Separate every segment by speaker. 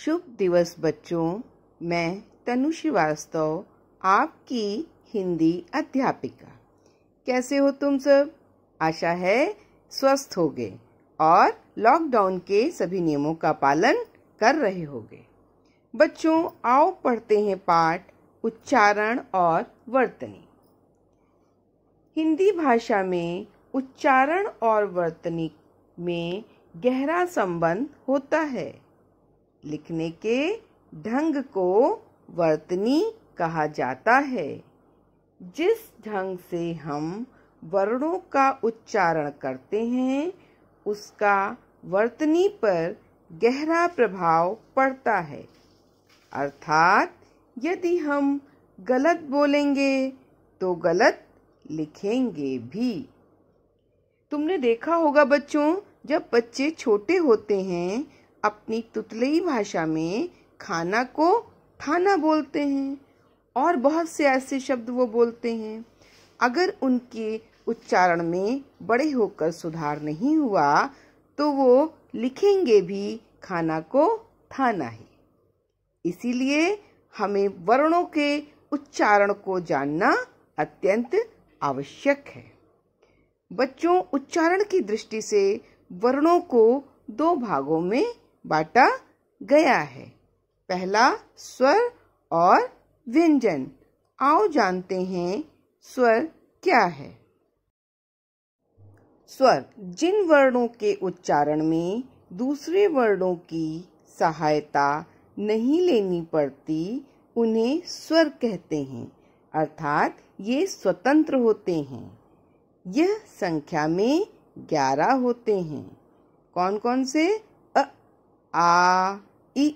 Speaker 1: शुभ दिवस बच्चों। मैं तनु श्रीवास्तव, आपकी हिंदी अध्यापिका। कैसे हो तुम सब? आशा है स्वस्थ होगे और लॉकडाउन के सभी नियमों का पालन कर रहे होगे। बच्चों, आओ पढ़ते हैं पाठ उच्चारण और वर्तनी। हिंदी भाषा में उच्चारण और वर्तनी में गहरा संबंध होता है। लिखने के ढंग को वर्तनी कहा जाता है। जिस ढंग से हम वर्णों का उच्चारण करते हैं, उसका वर्तनी पर गहरा प्रभाव पड़ता है। अर्थात यदि हम गलत बोलेंगे तो गलत लिखेंगे भी। तुमने देखा होगा बच्चों, जब बच्चे छोटे होते हैं, अपनी तुतलई भाषा में खाना को खाना बोलते हैं और बहुत से ऐसे शब्द वो बोलते हैं। अगर उनके उच्चारण में बड़े होकर सुधार नहीं हुआ तो वो लिखेंगे भी खाना को खाना ही। इसीलिए हमें वर्णों के उच्चारण को जानना अत्यंत आवश्यक है। बच्चों, उच्चारण की दृष्टि से वर्णों को दो भागों में बांटा गया है। पहला स्वर और व्यंजन। आओ जानते हैं स्वर क्या है। स्वर जिन वर्णों के उच्चारण में दूसरे वर्णों की सहायता नहीं लेनी पड़ती, उन्हें स्वर कहते हैं। अर्थात ये स्वतंत्र होते हैं। यह संख्या में 11 होते हैं। कौन कौन से? आ, इ,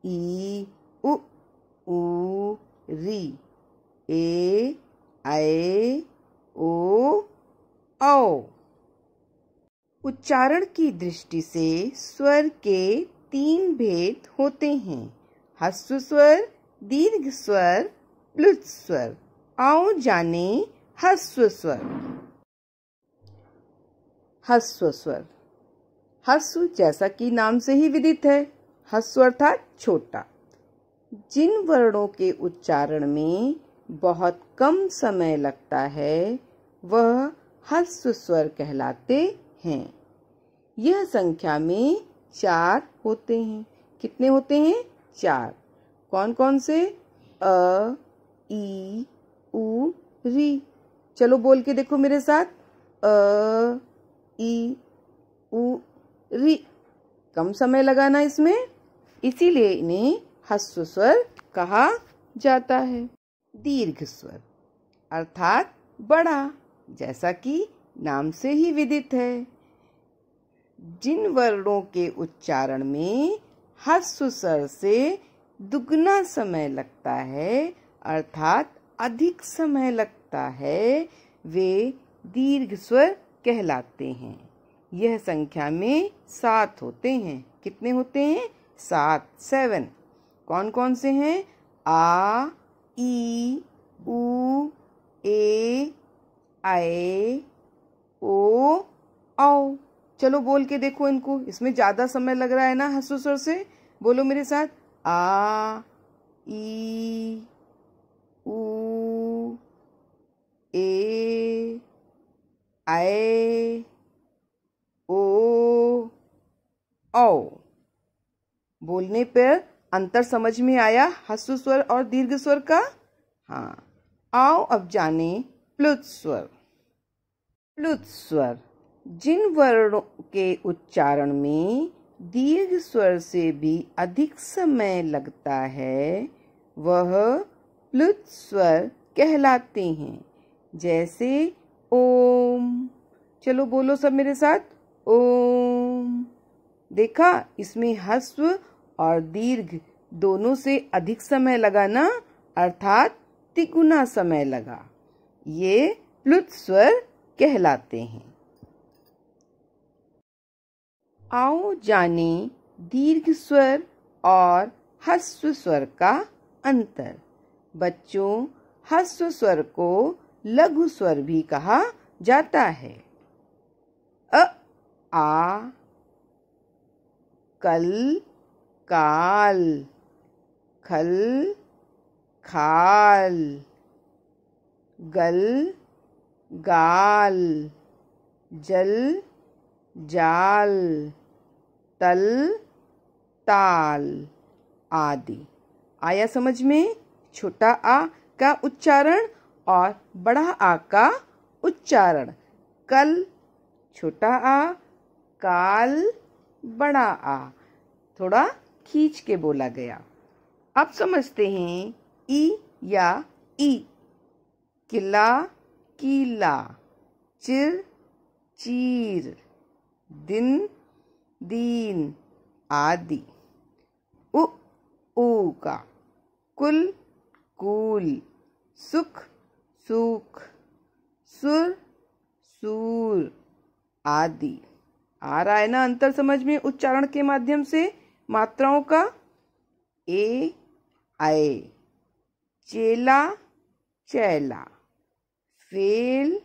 Speaker 1: ई, उ, ऊ, री, ए, ऐ, ओ, औ। उच्चारण की दृष्टि से स्वर के 3 भेद होते हैं: ह्रस्व स्वर, दीर्घ स्वर, प्लुत स्वर। आओ जाने ह्रस्व स्वर। ह्रस्व स्वर। ह्रस्व जैसा कि नाम से ही विदित है, ह्रस्व अर्थात छोटा। जिन वर्णों के उच्चारण में बहुत कम समय लगता है, वह ह्रस्व स्वर कहलाते हैं। यह संख्या में 4 होते हैं। कितने होते हैं? 4। कौन कौन से? अ, ई, उ, री। चलो बोल के देखो मेरे साथ। अ, ई, उ, री। कम समय लगाना इसमें, इसीलिए इन्हें ह्रस्व स्वर कहा जाता है। दीर्घ स्वर अर्थात बड़ा, जैसा कि नाम से ही विदित है। जिन वर्णों के उच्चारण में ह्रस्व स्वर से दुगना समय लगता है, अर्थात अधिक समय लगता है, वे दीर्घ स्वर कहलाते हैं। यह संख्या में 7 होते हैं। कितने होते हैं? 7। कौन कौन से हैं? आ, ई, उ, ए, ऐ, ओ, औ। चलो बोल के देखो इनको। इसमें ज्यादा समय लग रहा है ना ह्रस्व स्वर से। बोलो मेरे साथ। आ, ई, उ, ए, ऐ, ओ, औ। बोलने पर अंतर समझ में आया ह्रस्व स्वर और दीर्घ स्वर का? हाँ। आओ अब जाने प्लुत स्वर। प्लुत स्वर जिन वर्णों के उच्चारण में दीर्घ स्वर से भी अधिक समय लगता है, वह प्लुत स्वर कहलाते हैं। जैसे ओम। चलो बोलो सब मेरे साथ। ओम। देखा, इसमें ह्रस्व और दीर्घ दोनों से अधिक समय लगा ना, अर्थात तिगुना समय लगा। ये प्लुत स्वर कहलाते हैं। आओ जाने दीर्घ स्वर और ह्रस्व स्वर का अंतर। बच्चों, ह्रस्व स्वर को लघु स्वर भी कहा जाता है। आ, कल, काल, खल, खाल, गल, गाल, जल, जाल, तल, ताल आदि। आया समझ में? छोटा आ का उच्चारण और बड़ा आ का उच्चारण। कल छोटा आ, काल बड़ा आ, थोड़ा खींच के बोला गया। अब समझते हैं ई या ई। किला, कीला, चिर, चीर, दिन, दीन आदि। उ, ऊ का कुल, कूल, सुख, सूख, सुर, सूर आदि। आ रहा है ना अंतर समझ में उच्चारण के माध्यम से मात्राओं का? ए, आए, चेला, चैला, फेल,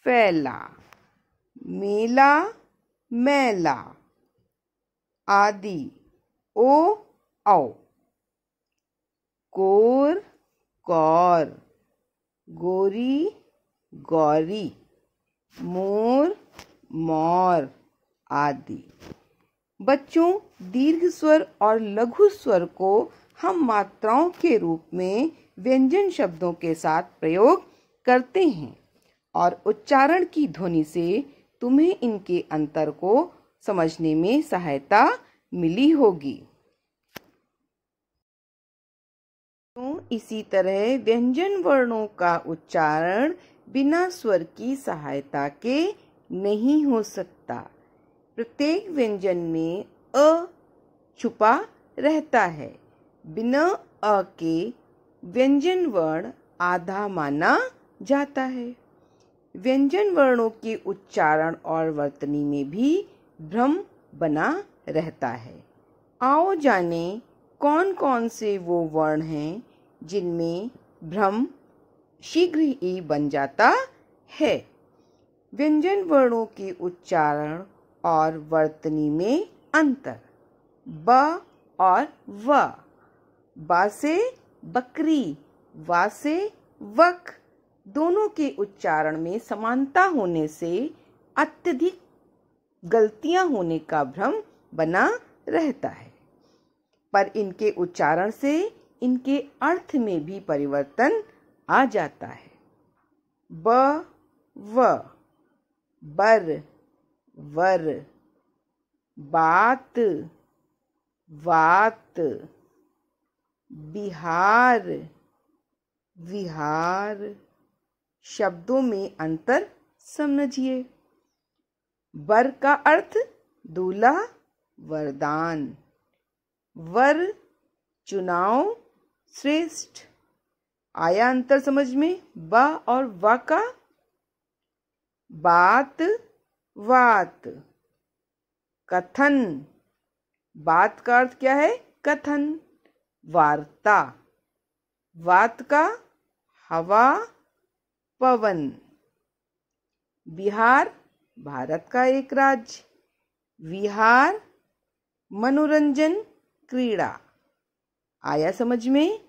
Speaker 1: फैला, मेला, मैला आदि। ओ, औ, कोर, कौर, गोरी, गौरी, मोर, मौर आदि। बच्चों, दीर्घ स्वर और लघु स्वर को हम मात्राओं के रूप में व्यंजन शब्दों के साथ प्रयोग करते हैं और उच्चारण की ध्वनि से तुम्हें इनके अंतर को समझने में सहायता मिली होगी। तो इसी तरह व्यंजन वर्णों का उच्चारण बिना स्वर की सहायता के नहीं हो सकता। प्रत्येक व्यंजन में अ छुपा रहता है। बिना अ के व्यंजन वर्ण आधा माना जाता है। व्यंजन वर्णों के उच्चारण और वर्तनी में भी भ्रम बना रहता है। आओ जाने कौन कौन से वो वर्ण हैं जिनमें भ्रम शीघ्र ही बन जाता है। व्यंजन वर्णों के उच्चारण और वर्तनी में अंतर। ब और व। बा से बकरी, वा से वक दोनों के उच्चारण में समानता होने से अत्यधिक गलतियां होने का भ्रम बना रहता है। पर इनके उच्चारण से इनके अर्थ में भी परिवर्तन आ जाता है। ब, व, बर, वर, बात, वात, बिहार, विहार शब्दों में अंतर समझिए। बर का अर्थ दूल्हा, वरदान। वर चुनाव, श्रेष्ठ। आया अंतर समझ में? ब और व का। बात, वात, कथन। बात का अर्थ क्या है? कथन। वार्ता। वात का हवा, पवन। बिहार भारत का एक राज्य। विहार मनोरंजन, क्रीड़ा। आया समझ में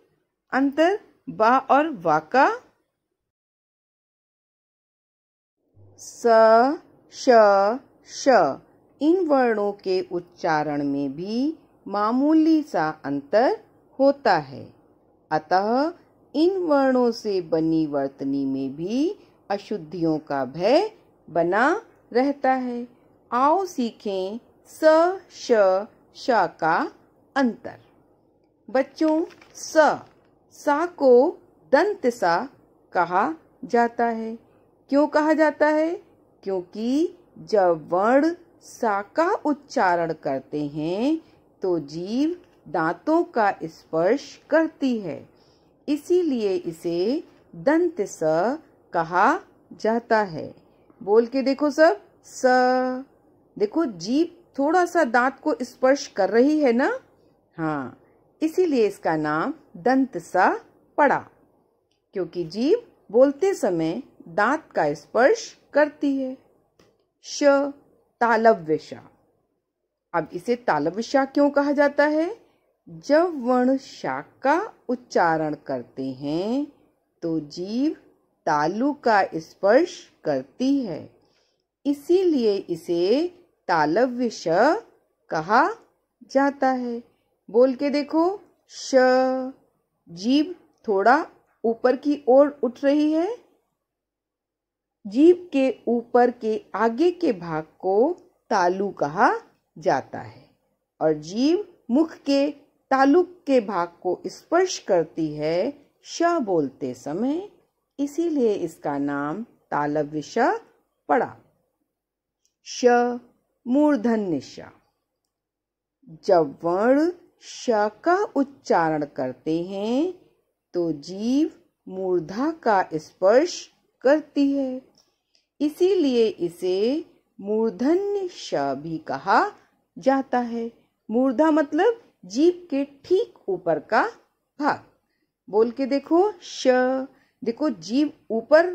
Speaker 1: अंतर बा और वा का? स, श, श इन वर्णों के उच्चारण में भी मामूली सा अंतर होता है। अतः इन वर्णों से बनी वर्तनी में भी अशुद्धियों का भय बना रहता है। आओ सीखें स, श, श का अंतर। बच्चों, सा को दंत सा कहा जाता है। क्यों कहा जाता है? क्योंकि जब वर्ण सा का उच्चारण करते हैं तो जीभ दांतों का स्पर्श करती है, इसीलिए इसे दंत स कहा जाता है। बोल के देखो सब, स। देखो जीभ थोड़ा सा दांत को स्पर्श कर रही है ना? हाँ, इसीलिए इसका नाम दंत सा पड़ा, क्योंकि जीभ बोलते समय दांत का स्पर्श करती है। श तालव्य श। अब इसे तालव्य श क्यों कहा जाता है? जब वर्ण श का उच्चारण करते हैं तो जीभ तालु का स्पर्श करती है, इसीलिए इसे तालव्य श कहा जाता है। बोल के देखो, श। जीभ थोड़ा ऊपर की ओर उठ रही है। जीभ के ऊपर के आगे के भाग को तालु कहा जाता है और जीभ मुख के तालुक के भाग को स्पर्श करती है श बोलते समय, इसीलिए इसका नाम तालव्य श पड़ा। श मूर्धन्य श। जब वर्ण श का उच्चारण करते हैं तो जीभ मूर्धा का स्पर्श करती है, इसीलिए इसे मूर्धन्य श भी कहा जाता है। मूर्धा मतलब जीभ के ठीक ऊपर का भाग। बोल के देखो, श। देखो, जीभ ऊपर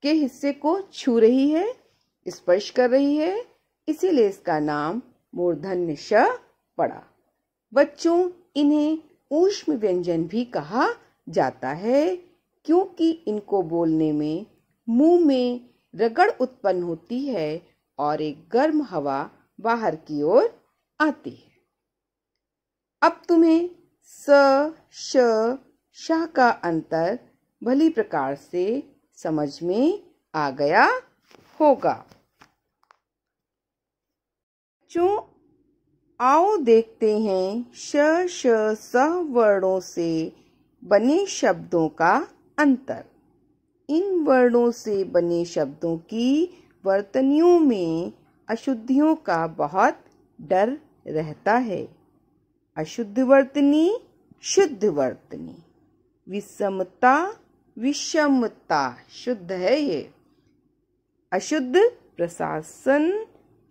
Speaker 1: के हिस्से को छू रही है, स्पर्श कर रही है, इसीलिए इसका नाम मूर्धन्य श पड़ा। बच्चों, इन्हें ऊष्म व्यंजन भी कहा जाता है क्योंकि इनको बोलने में मुंह में रगड़ उत्पन्न होती है और एक गर्म हवा बाहर की ओर आती है। अब तुम्हें स, श, श का अंतर भली प्रकार से समझ में आ गया होगा। बच्चों, आओ देखते हैं श, श, स वर्णों से बने शब्दों का अंतर। इन वर्णों से बने शब्दों की वर्तनियों में अशुद्धियों का बहुत डर रहता है। अशुद्ध वर्तनी, शुद्ध वर्तनी। विषमता, विषमता, शुद्ध है ये। अशुद्ध प्रशासन,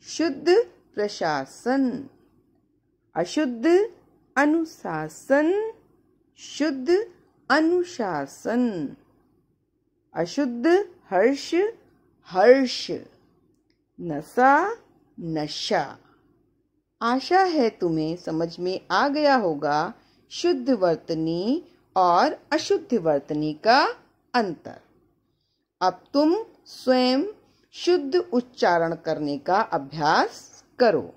Speaker 1: शुद्ध प्रशासन। अशुद्ध अनुशासन, शुद्ध अनुशासन। अशुद्ध हर्ष, हर्ष। नशा, नशा। आशा है तुम्हें समझ में आ गया होगा शुद्ध वर्तनी और अशुद्ध वर्तनी का अंतर। अब तुम स्वयं शुद्ध उच्चारण करने का अभ्यास करो।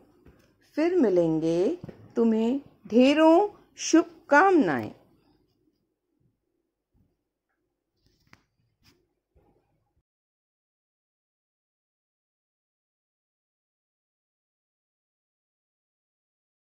Speaker 1: फिर मिलेंगे। तुम्हें ढेरों शुभकामनाएं।